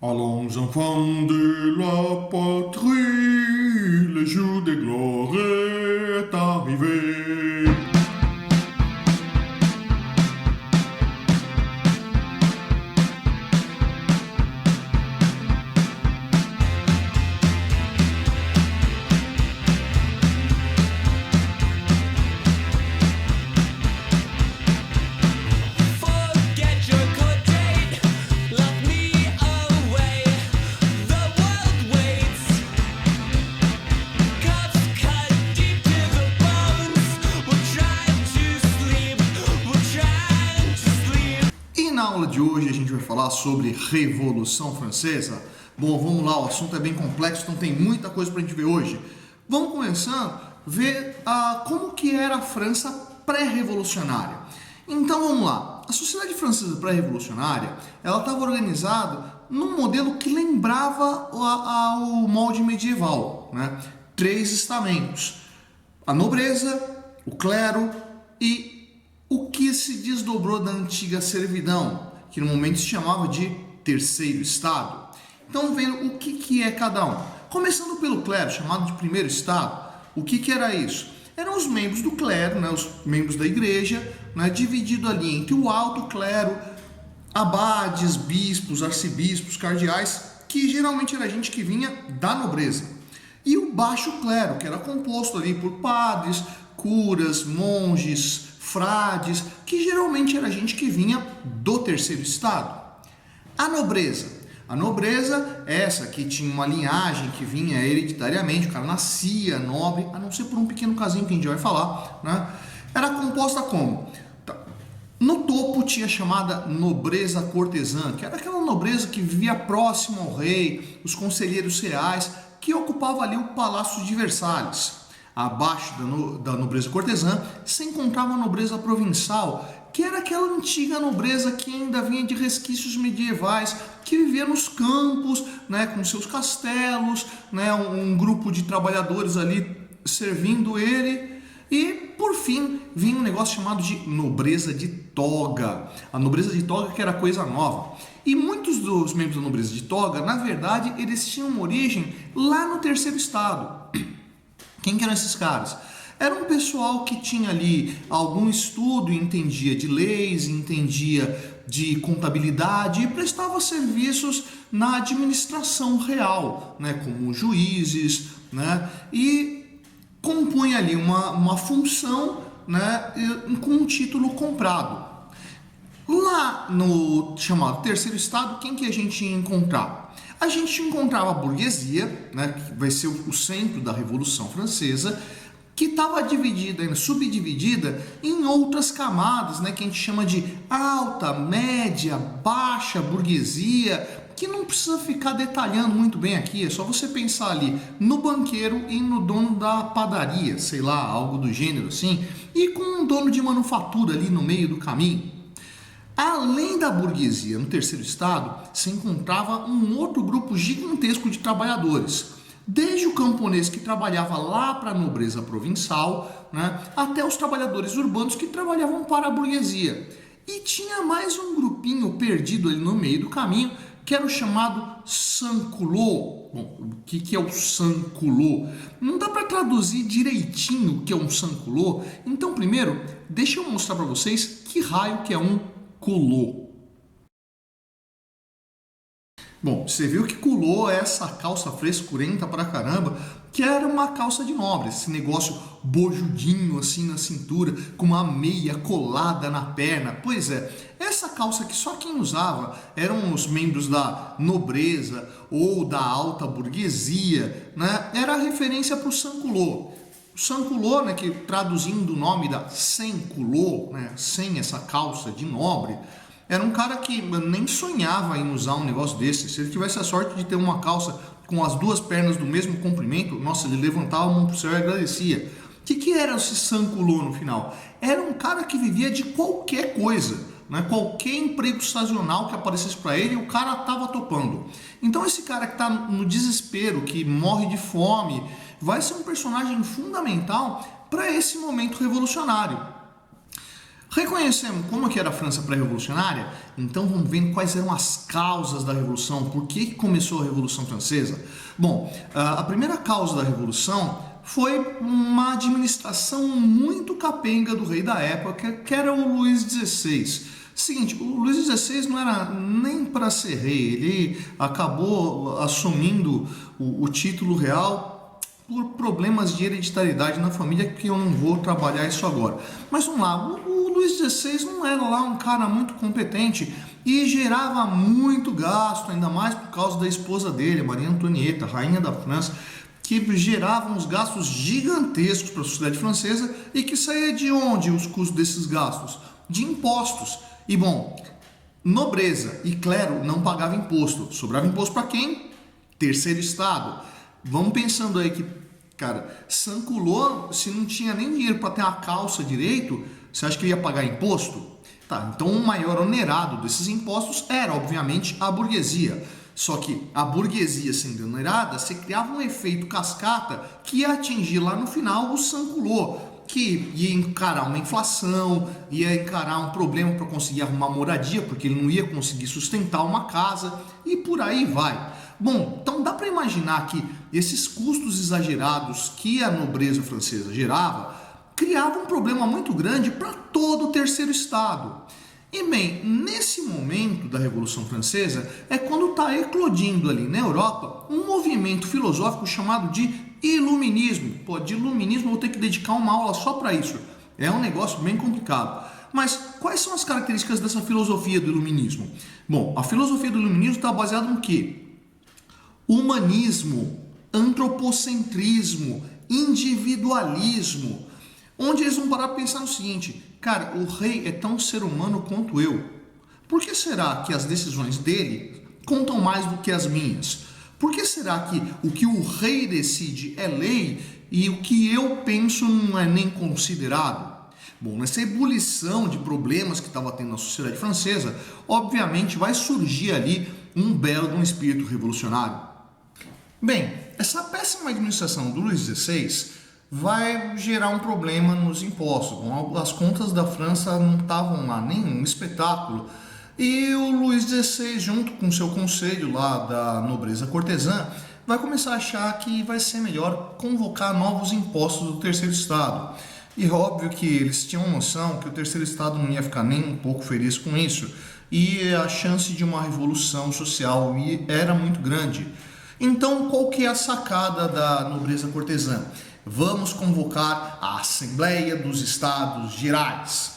Allons enfants de la patrie, le jour de gloire est arrivé. Na aula de hoje a gente vai falar sobre Revolução Francesa. Bom, vamos lá, o assunto é bem complexo, então tem muita coisa para a gente ver hoje. Vamos começando a ver como que era a França pré-revolucionária. Então vamos lá, a sociedade francesa pré-revolucionária, ela estava organizada num modelo que lembrava o molde medieval, né? 3 estamentos: a nobreza, o clero e o que se desdobrou da antiga servidão, que no momento se chamava de terceiro estado. Então, vendo o que é cada um. Começando pelo clero, chamado de primeiro estado, o que era isso? Eram os membros do clero, né, os membros da igreja, né, dividido ali entre o alto clero, abades, bispos, arcebispos, cardeais, que geralmente era gente que vinha da nobreza. E o baixo clero, que era composto ali por padres, curas, monges, frades, que geralmente era gente que vinha do terceiro estado. A nobreza, essa que tinha uma linhagem que vinha hereditariamente, o cara nascia nobre, a não ser por um pequeno casinho que a gente vai falar, né? Era composta como? No topo tinha a chamada nobreza cortesã, que era aquela nobreza que vivia próximo ao rei, os conselheiros reais, que ocupava ali o Palácio de Versalhes. Abaixo da nobreza cortesã se encontrava a nobreza provincial, que era aquela antiga nobreza que ainda vinha de resquícios medievais, que vivia nos campos, né, com seus castelos, né, um grupo de trabalhadores ali servindo ele. E, por fim, vinha um negócio chamado de nobreza de toga. A nobreza de toga que era coisa nova. E muitos dos membros da nobreza de toga, na verdade, eles tinham origem lá no terceiro estado. Quem que eram esses caras? Era um pessoal que tinha ali algum estudo, entendia de leis, entendia de contabilidade e prestava serviços na administração real, né, como juízes, né, e compunha ali uma função, né, com um título comprado. Lá no chamado terceiro estado, quem que a gente ia encontrar? A gente encontrava a burguesia, né, que vai ser o centro da Revolução Francesa, que estava dividida, subdividida em outras camadas, né, que a gente chama de alta, média, baixa burguesia, que não precisa ficar detalhando muito bem aqui, é só você pensar ali no banqueiro e no dono da padaria, sei lá, algo do gênero assim, e com um dono de manufatura ali no meio do caminho. Além da burguesia, no terceiro estado, se encontrava um outro grupo gigantesco de trabalhadores, desde o camponês que trabalhava lá para a nobreza provincial, né, até os trabalhadores urbanos que trabalhavam para a burguesia. E tinha mais um grupinho perdido ali no meio do caminho, que era o chamado sans-culottes. Bom, o que é o sans-culottes? Não dá para traduzir direitinho o que é um sans-culottes, então primeiro, deixa eu mostrar para vocês que raio que é um culot. Bom, você viu que culot é essa calça frescurenta pra caramba, que era uma calça de nobre, esse negócio bojudinho assim na cintura, com uma meia colada na perna. Pois é, essa calça que só quem usava eram os membros da nobreza ou da alta burguesia, né? Era a referência para o sans-culottes. O sans-culottes, né, que traduzindo o nome da sem-culottes, né, sem essa calça de nobre, era um cara que nem sonhava em usar um negócio desse. Se ele tivesse a sorte de ter uma calça com as duas pernas do mesmo comprimento, nossa, ele levantava a mão pro céu e agradecia. O que era esse sans-culottes no final? Era um cara que vivia de qualquer coisa, né? Qualquer emprego sazonal que aparecesse para ele, o cara estava topando. Então esse cara que está no desespero, que morre de fome, vai ser um personagem fundamental para esse momento revolucionário. Reconhecemos como que era a França pré-revolucionária? Então vamos ver quais eram as causas da Revolução, por que começou a Revolução Francesa. Bom, a primeira causa da Revolução foi uma administração muito capenga do rei da época, que era o Luís XVI. Seguinte, o Luís XVI não era nem para ser rei, ele acabou assumindo o título real por problemas de hereditariedade na família, que eu não vou trabalhar isso agora. Mas vamos lá, o Luís XVI não era lá um cara muito competente e gerava muito gasto, ainda mais por causa da esposa dele, Maria Antonieta, rainha da França, que gerava uns gastos gigantescos para a sociedade francesa e que saía de onde os custos desses gastos? De impostos. E bom, nobreza e clero não pagavam imposto. Sobrava imposto para quem? Terceiro estado. Vamos pensando aí que, cara, Sanculô, se não tinha nem dinheiro para ter uma calça direito, você acha que ele ia pagar imposto? Tá, então o maior onerado desses impostos era, obviamente, a burguesia. Só que a burguesia sendo onerada, você criava um efeito cascata que ia atingir lá no final o Sanculô, que ia encarar uma inflação, ia encarar um problema para conseguir arrumar moradia, porque ele não ia conseguir sustentar uma casa e por aí vai. Bom, então dá para imaginar que esses custos exagerados que a nobreza francesa gerava criavam um problema muito grande para todo o terceiro estado. E bem, nesse momento da Revolução Francesa é quando está eclodindo ali na Europa um movimento filosófico chamado de Iluminismo. Pô, de Iluminismo eu vou ter que dedicar uma aula só para isso. É um negócio bem complicado. Mas quais são as características dessa filosofia do Iluminismo? Bom, a filosofia do Iluminismo está baseada no quê? Humanismo, antropocentrismo, individualismo, onde eles vão parar para pensar no seguinte: cara, o rei é tão ser humano quanto eu. Por que será que as decisões dele contam mais do que as minhas? Por que será que o que o rei decide é lei e o que eu penso não é nem considerado? Bom, nessa ebulição de problemas que estava tendo na sociedade francesa, obviamente vai surgir ali um belo espírito revolucionário. Bem, essa péssima administração do Luís XVI vai gerar um problema nos impostos. As contas da França não estavam lá, nenhum espetáculo. E o Luís XVI, junto com seu conselho lá da nobreza cortesã, vai começar a achar que vai ser melhor convocar novos impostos do terceiro estado. E óbvio que eles tinham noção que o terceiro estado não ia ficar nem um pouco feliz com isso. E a chance de uma revolução social era muito grande. Então, qual que é a sacada da nobreza cortesã? Vamos convocar a Assembleia dos Estados Gerais.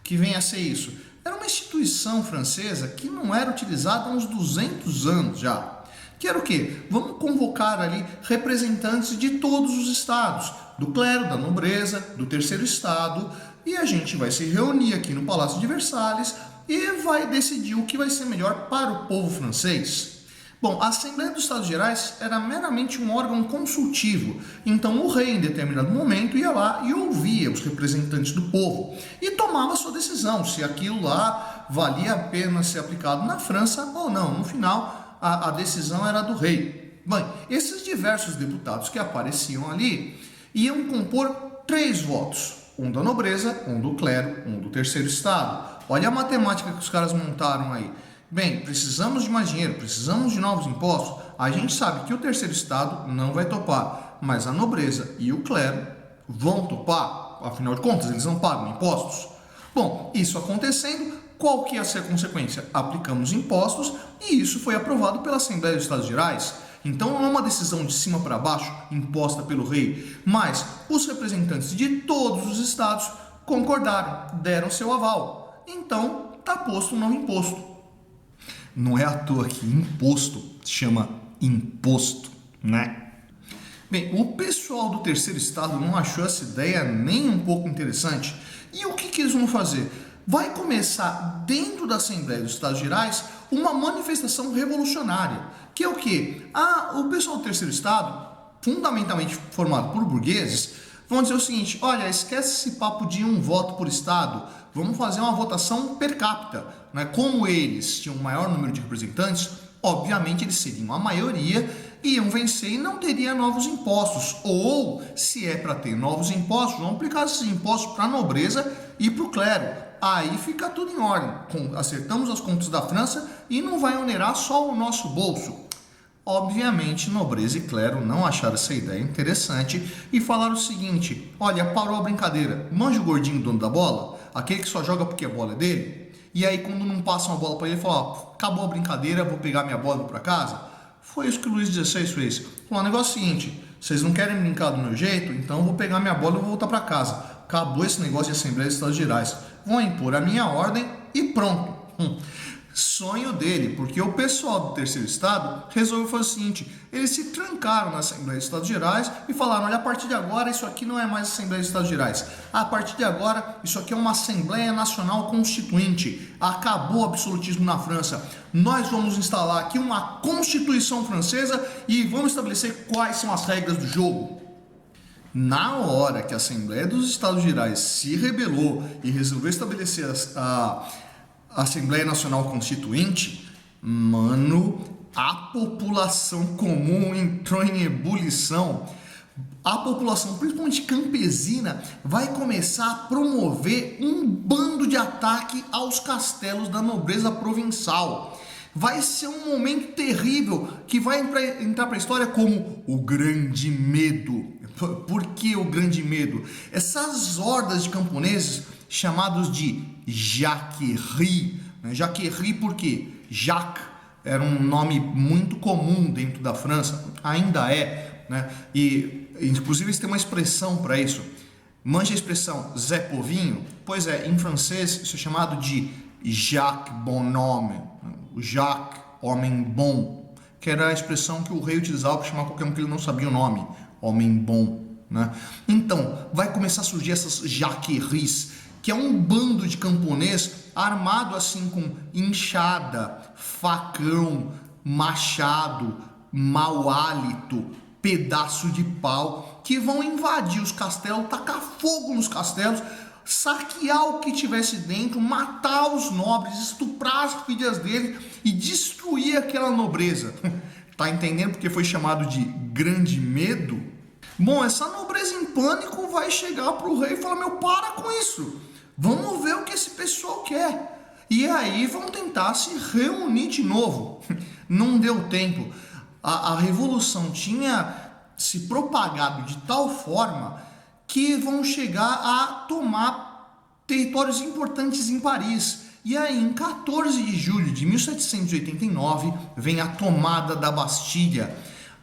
Que vem a ser isso? Era uma instituição francesa que não era utilizada há uns 200 anos já. Que era o quê? Vamos convocar ali representantes de todos os estados, do clero, da nobreza, do terceiro estado, e a gente vai se reunir aqui no Palácio de Versalhes e vai decidir o que vai ser melhor para o povo francês. Bom, a Assembleia dos Estados Gerais era meramente um órgão consultivo, então o rei, em determinado momento, ia lá e ouvia os representantes do povo e tomava sua decisão, se aquilo lá valia a pena ser aplicado na França ou não. No final, a decisão era do rei. Bem, esses diversos deputados que apareciam ali iam compor 3 votos, um da nobreza, um do clero, um do terceiro estado. Olha a matemática que os caras montaram aí. Bem, precisamos de mais dinheiro, precisamos de novos impostos. A gente sabe que o terceiro estado não vai topar, mas a nobreza e o clero vão topar. Afinal de contas, eles não pagam impostos. Bom, isso acontecendo, qual que ia ser a consequência? Aplicamos impostos e isso foi aprovado pela Assembleia dos Estados Gerais. Então não é uma decisão de cima para baixo imposta pelo rei, mas os representantes de todos os estados concordaram, deram seu aval. Então está posto um novo imposto. Não é à toa que imposto se chama imposto, né? Bem, o pessoal do terceiro estado não achou essa ideia nem um pouco interessante. E o que eles vão fazer? Vai começar dentro da Assembleia dos Estados Gerais uma manifestação revolucionária. Que é o quê? O pessoal do terceiro estado, fundamentalmente formado por burgueses, vão dizer o seguinte: olha, esquece esse papo de um voto por estado, vamos fazer uma votação per capita. Né? Como eles tinham um maior número de representantes, obviamente eles seriam a maioria, iam vencer e não teria novos impostos. Ou, se é para ter novos impostos, vamos aplicar esses impostos para a nobreza e para o clero. aí fica tudo em ordem. Acertamos as contas da França e não vai onerar só o nosso bolso. Obviamente, nobreza e clero não acharam essa ideia interessante e falaram o seguinte: olha, parou a brincadeira, manja o gordinho dono da bola, aquele que só joga porque a bola é dele, e aí quando não passam a bola para ele, ele fala: ó, acabou a brincadeira, vou pegar minha bola e vou para casa. Foi isso que o Luís XVI fez. Falou: o negócio é o seguinte, vocês não querem brincar do meu jeito, então eu vou pegar minha bola e vou voltar para casa. Acabou esse negócio de Assembleia de Estados Gerais, vão impor a minha ordem e pronto. Sonho dele, porque o pessoal do terceiro estado resolveu fazer o seguinte: eles se trancaram na Assembleia de Estados Gerais e falaram: olha, a partir de agora isso aqui não é mais Assembleia de Estados Gerais, a partir de agora isso aqui é uma Assembleia Nacional Constituinte, acabou o absolutismo na França, nós vamos instalar aqui uma Constituição francesa e vamos estabelecer quais são as regras do jogo. Na hora que a Assembleia dos Estados Gerais se rebelou e resolveu estabelecer a Assembleia Nacional Constituinte, mano, a população comum entrou em ebulição. A população, principalmente campesina, vai começar a promover um bando de ataque aos castelos da nobreza provençal. Vai ser um momento terrível que vai entrar para a história como o Grande Medo. Por que o Grande Medo? Essas hordas de camponeses chamados de Jacquerie. Jacquerie por quê? Jacques era um nome muito comum dentro da França, ainda é, né? E inclusive eles têm uma expressão para isso. Manja a expressão Zé Povinho? Pois é, em francês isso é chamado de Jacques Bonhomme, o Jacques, homem bom, que era a expressão que o rei utilizava para chamar qualquer um que ele não sabia o nome, homem bom, né? Então, vai começar a surgir essas Jacqueries, que é um bando de camponês armado assim com enxada, facão, machado, mau hálito, pedaço de pau, que vão invadir os castelos, tacar fogo nos castelos, saquear o que tivesse dentro, matar os nobres, estuprar as filhas deles e destruir aquela nobreza. Tá entendendo porque foi chamado de Grande Medo? Bom, essa nobreza em pânico vai chegar pro rei e falar: meu, para com isso, vamos ver o que esse pessoal quer. E aí vão tentar se reunir de novo. Não deu tempo. A revolução tinha se propagado de tal forma que vão chegar a tomar territórios importantes em Paris. E aí, em 14 de julho de 1789, vem a tomada da Bastilha.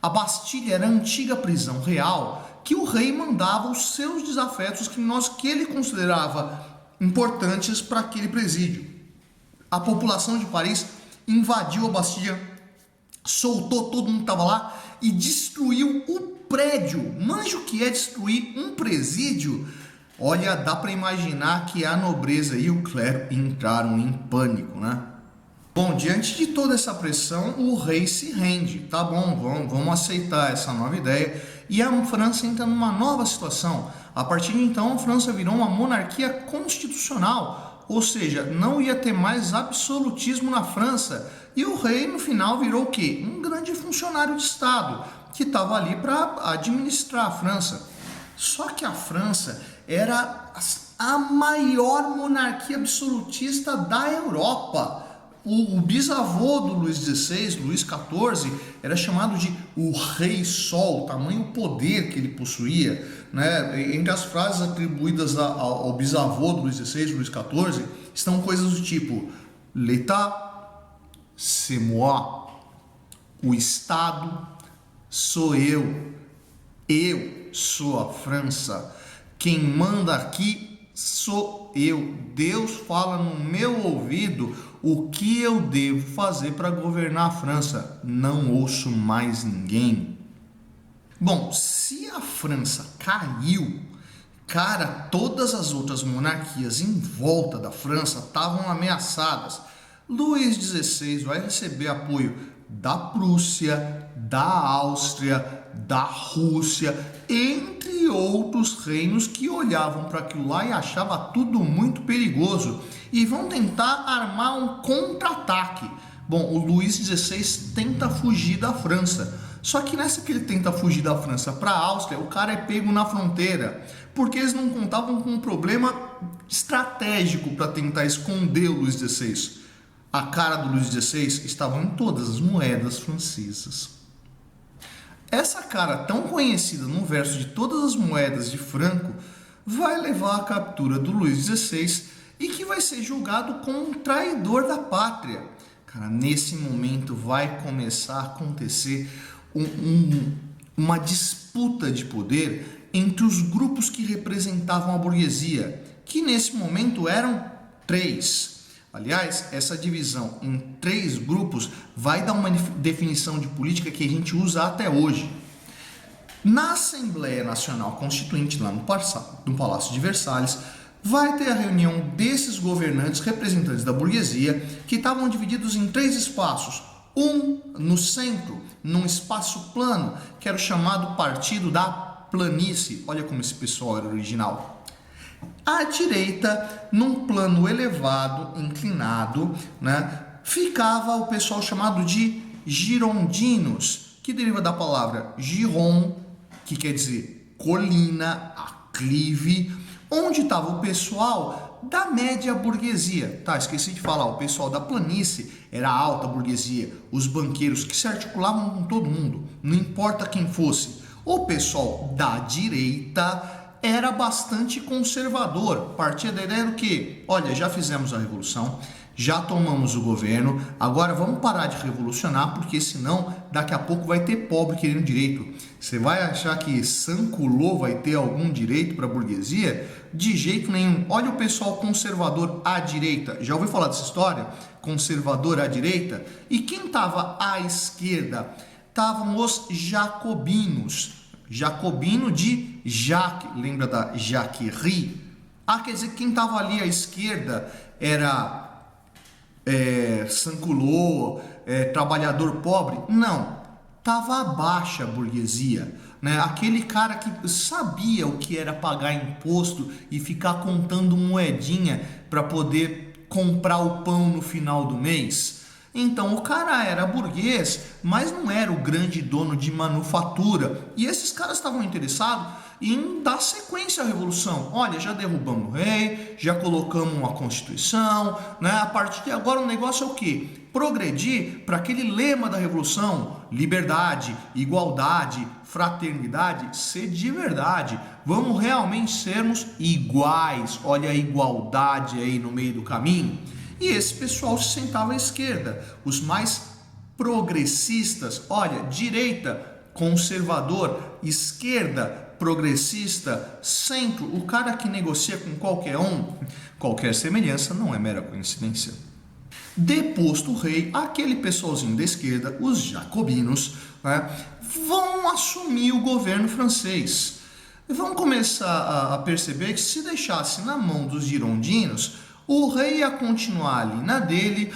A Bastilha era a antiga prisão real que o rei mandava os seus desafetos, criminosos que ele considerava importantes para aquele presídio. A população de Paris invadiu a Bastilha, soltou todo mundo que estava lá e destruiu o prédio. Manja o que é destruir um presídio? Olha, dá para imaginar que a nobreza e o clero entraram em pânico, né? Bom, diante de toda essa pressão, o rei se rende. Tá bom, vamos aceitar essa nova ideia. E a França entra numa nova situação. A partir de então, a França virou uma monarquia constitucional. Ou seja, não ia ter mais absolutismo na França. E o rei, no final, virou o quê? Um grande funcionário de Estado, que estava ali para administrar a França. Só que a França era a maior monarquia absolutista da Europa. O bisavô do Luís XVI, Luís XIV, era chamado de o Rei Sol, o tamanho poder que ele possuía, né? Entre as frases atribuídas ao bisavô do Luís XVI, Luís XIV, estão coisas do tipo: l'État, c'est moi. O Estado sou eu sou a França. Quem manda aqui sou eu. Deus fala no meu ouvido o que eu devo fazer para governar a França. Não ouço mais ninguém. Bom, se a França caiu, cara, todas as outras monarquias em volta da França estavam ameaçadas. Luís XVI vai receber apoio da Prússia, da Áustria, da Rússia, entre outros reinos que olhavam para aquilo lá e achavam tudo muito perigoso e vão tentar armar um contra-ataque. Bom, o Luís XVI tenta fugir da França, só que nessa que ele tenta fugir da França para a Áustria, o cara é pego na fronteira, porque eles não contavam com um problema estratégico para tentar esconder o Luís XVI. A cara do Luís XVI estava em todas as moedas francesas. Essa cara tão conhecida no verso de todas as moedas de Franco vai levar à captura do Luís XVI e que vai ser julgado como um traidor da pátria. Cara, nesse momento vai começar a acontecer uma disputa de poder entre os grupos que representavam a burguesia, que nesse momento eram 3. Aliás, essa divisão em 3 grupos vai dar uma definição de política que a gente usa até hoje. Na Assembleia Nacional Constituinte, lá no Palácio de Versalhes, vai ter a reunião desses governantes representantes da burguesia, que estavam divididos em 3 espaços. Um no centro, num espaço plano, que era o chamado Partido da Planície. Olha como esse pessoal era original. À direita, num plano elevado, inclinado, né, ficava o pessoal chamado de girondinos, que deriva da palavra giron, que quer dizer colina, aclive, onde estava o pessoal da média burguesia. Tá, esqueci de falar, o pessoal da planície era a alta burguesia, os banqueiros que se articulavam com todo mundo, não importa quem fosse. O pessoal da direita era bastante conservador, partia da ideia do que, olha, já fizemos a revolução, já tomamos o governo, agora vamos parar de revolucionar, porque senão daqui a pouco vai ter pobre querendo direito. Você vai achar que Sanculô vai ter algum direito para a burguesia? De jeito nenhum. Olha o pessoal conservador à direita. Já ouviu falar dessa história? Conservador à direita? E quem estava à esquerda? Estavam os jacobinos. Jacobino de Jacques, lembra da Jacquerie? Quer dizer que quem estava ali à esquerda era Sanculô, trabalhador pobre? Não, estava a baixa burguesia, né? Aquele cara que sabia o que era pagar imposto e ficar contando moedinha para poder comprar o pão no final do mês. Então o cara era burguês, mas não era o grande dono de manufatura. E esses caras estavam interessados em dar sequência à revolução. Olha, já derrubamos o rei, já colocamos uma constituição, né? A partir de agora o negócio é o quê? Progredir para aquele lema da revolução: liberdade, igualdade, fraternidade, ser de verdade. Vamos realmente sermos iguais. Olha a igualdade aí no meio do caminho. E esse pessoal se sentava à esquerda, os mais progressistas, olha, direita, conservador, esquerda, progressista, centro, o cara que negocia com qualquer um, qualquer semelhança não é mera coincidência. Deposto o rei, aquele pessoalzinho da esquerda, os jacobinos, né, vão assumir o governo francês. Vão começar a perceber que se deixasse na mão dos girondinos, o rei ia continuar ali na dele,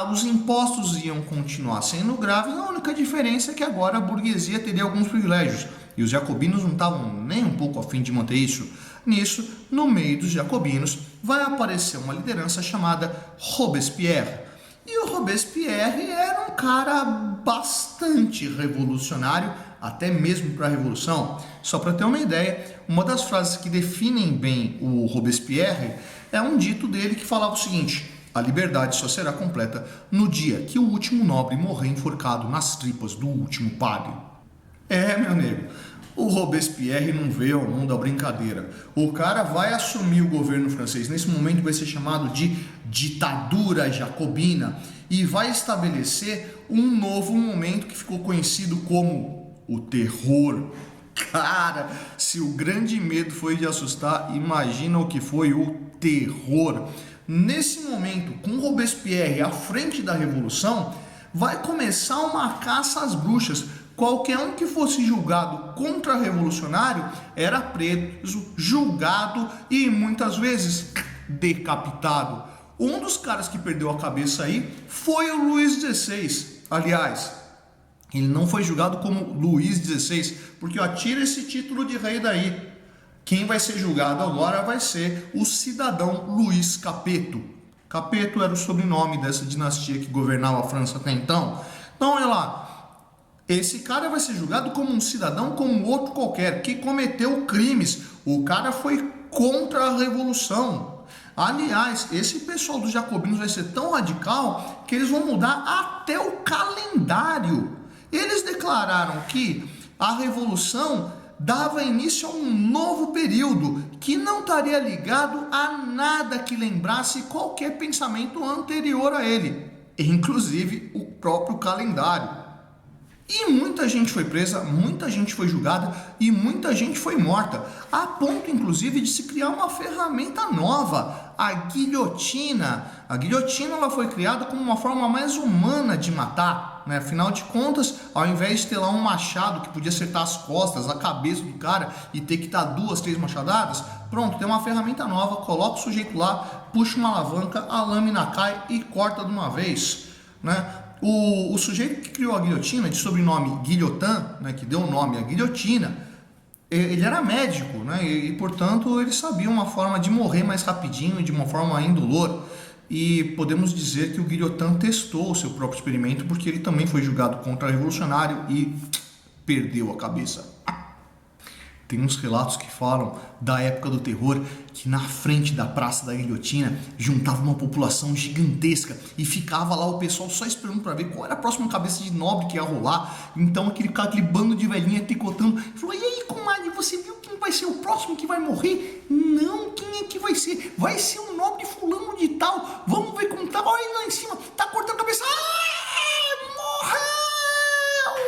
os impostos iam continuar sendo graves, a única diferença é que agora a burguesia teria alguns privilégios, e os jacobinos não estavam nem um pouco a fim de manter isso. Nisso, no meio dos jacobinos, vai aparecer uma liderança chamada Robespierre. E o Robespierre era um cara bastante revolucionário, até mesmo para a Revolução. Só para ter uma ideia, uma das frases que definem bem o Robespierre é um dito dele que falava o seguinte: a liberdade só será completa no dia que o último nobre morrer enforcado nas tripas do último padre. Meu nego, o Robespierre não veio ao mundo a brincadeira. O cara vai assumir o governo francês. Nesse momento vai ser chamado de ditadura jacobina e vai estabelecer um novo momento que ficou conhecido como o terror. Cara, se o grande medo foi de assustar, imagina o que foi o terror. Nesse momento, com Robespierre à frente da revolução, vai começar uma caça às bruxas. Qualquer um que fosse julgado contra-revolucionário era preso, julgado e muitas vezes decapitado. Um dos caras que perdeu a cabeça aí foi o Luís XVI. Aliás, ele não foi julgado como Luís XVI, porque tira esse título de rei daí. Quem vai ser julgado agora vai ser o cidadão Luís Capeto. Capeto era o sobrenome dessa dinastia que governava a França até então. Então, olha lá. Esse cara vai ser julgado como um cidadão, como outro qualquer, que cometeu crimes. O cara foi contra a revolução. Aliás, esse pessoal dos jacobinos vai ser tão radical que eles vão mudar até o calendário. Eles declararam que a revolução dava início a um novo período que não estaria ligado a nada que lembrasse qualquer pensamento anterior a ele, inclusive o próprio calendário. E muita gente foi presa, muita gente foi julgada e muita gente foi morta, a ponto inclusive de se criar uma ferramenta nova, a guilhotina. A guilhotina ela foi criada como uma forma mais humana de matar, né? Afinal de contas, ao invés de ter lá um machado que podia acertar as costas, a cabeça do cara e ter que dar 2, 3 machadadas, pronto, tem uma ferramenta nova, coloca o sujeito lá, puxa uma alavanca, a lâmina cai e corta de uma vez, né? O sujeito que criou a guilhotina, de sobrenome Guillotin, né, que deu o nome à guilhotina, ele era médico, né, e portanto ele sabia uma forma de morrer mais rapidinho, de uma forma indolor. E podemos dizer que o Guillotin testou o seu próprio experimento, porque ele também foi julgado contra-revolucionário e perdeu a cabeça. Tem uns relatos que falam da época do terror, que na frente da Praça da Guilhotina juntava uma população gigantesca e ficava lá o pessoal só esperando para ver qual era a próxima cabeça de nobre que ia rolar. Então aquele bando de velhinha tricotando, falou: e aí, comadre, você viu quem vai ser o próximo que vai morrer? Não, quem é que vai ser? Vai ser um nobre fulano de tal, vamos ver como tá, olha ele lá em cima, tá cortando a cabeça, morreu!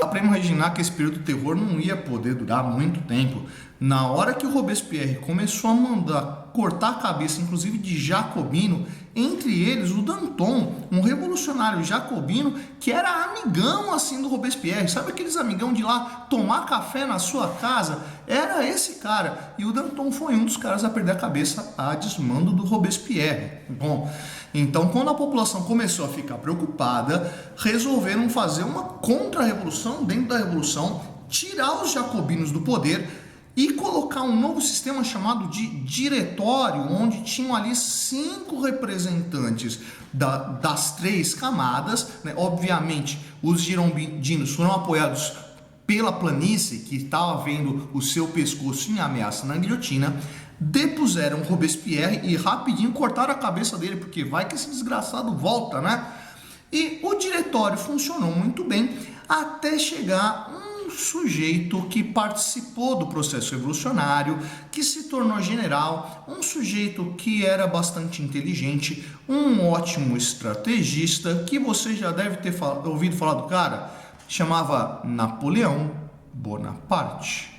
Dá para imaginar que esse período do terror não ia poder durar muito tempo. Na hora que o Robespierre começou a mandar cortar a cabeça, inclusive de jacobino, entre eles o Danton, um revolucionário jacobino que era amigão assim do Robespierre, sabe aqueles amigão de lá tomar café na sua casa? Era esse cara, e o Danton foi um dos caras a perder a cabeça a desmando do Robespierre. Bom, então quando a população começou a ficar preocupada, resolveram fazer uma contra-revolução dentro da revolução, tirar os jacobinos do poder e colocar um novo sistema chamado de diretório, onde tinham ali 5 representantes das 3 camadas, né? Obviamente, os girondinos foram apoiados pela planície, que estava vendo o seu pescoço em ameaça na guilhotina, depuseram Robespierre e rapidinho cortaram a cabeça dele, porque vai que esse desgraçado volta, né? E o diretório funcionou muito bem até chegar um sujeito que participou do processo revolucionário, que se tornou general, um sujeito que era bastante inteligente, um ótimo estrategista, que você já deve ter ouvido falar do cara, chamava Napoleão Bonaparte.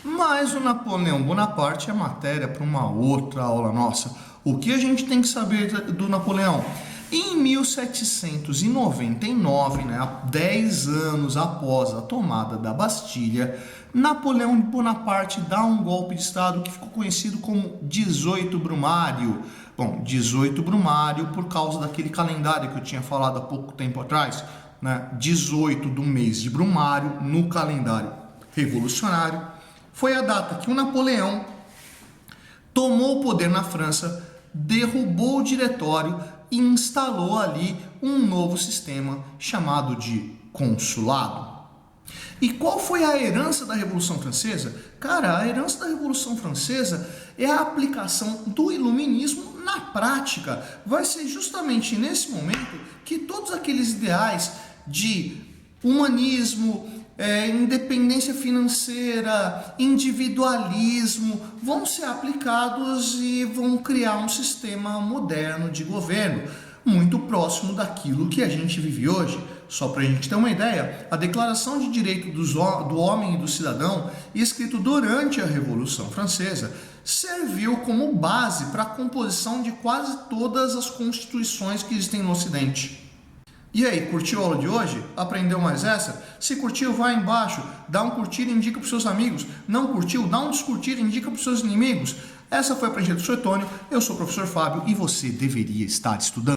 Mas o Napoleão Bonaparte é matéria para uma outra aula nossa. O que a gente tem que saber do Napoleão? Em 1799, né, 10 anos após a tomada da Bastilha, Napoleão Bonaparte dá um golpe de Estado que ficou conhecido como 18 Brumário. Bom, 18 Brumário por causa daquele calendário que eu tinha falado há pouco tempo atrás, né? 18 do mês de Brumário, no calendário revolucionário, foi a data que o Napoleão tomou o poder na França, derrubou o diretório e instalou ali um novo sistema chamado de consulado. E qual foi a herança da Revolução Francesa? Cara, a herança da Revolução Francesa é a aplicação do iluminismo na prática. Vai ser justamente nesse momento que todos aqueles ideais de humanismo, independência financeira, individualismo, vão ser aplicados e vão criar um sistema moderno de governo, muito próximo daquilo que a gente vive hoje. Só para a gente ter uma ideia, a Declaração de Direito do Homem e do Cidadão, escrito durante a Revolução Francesa, serviu como base para a composição de quase todas as constituições que existem no Ocidente. E aí, curtiu a aula de hoje? Aprendeu mais essa? Se curtiu, vai embaixo, dá um curtir e indica para os seus amigos. Não curtiu, dá um descurtir e indica para os seus inimigos. Essa foi a Aprendendo do Suetônio, eu sou o professor Fábio e você deveria estar estudando.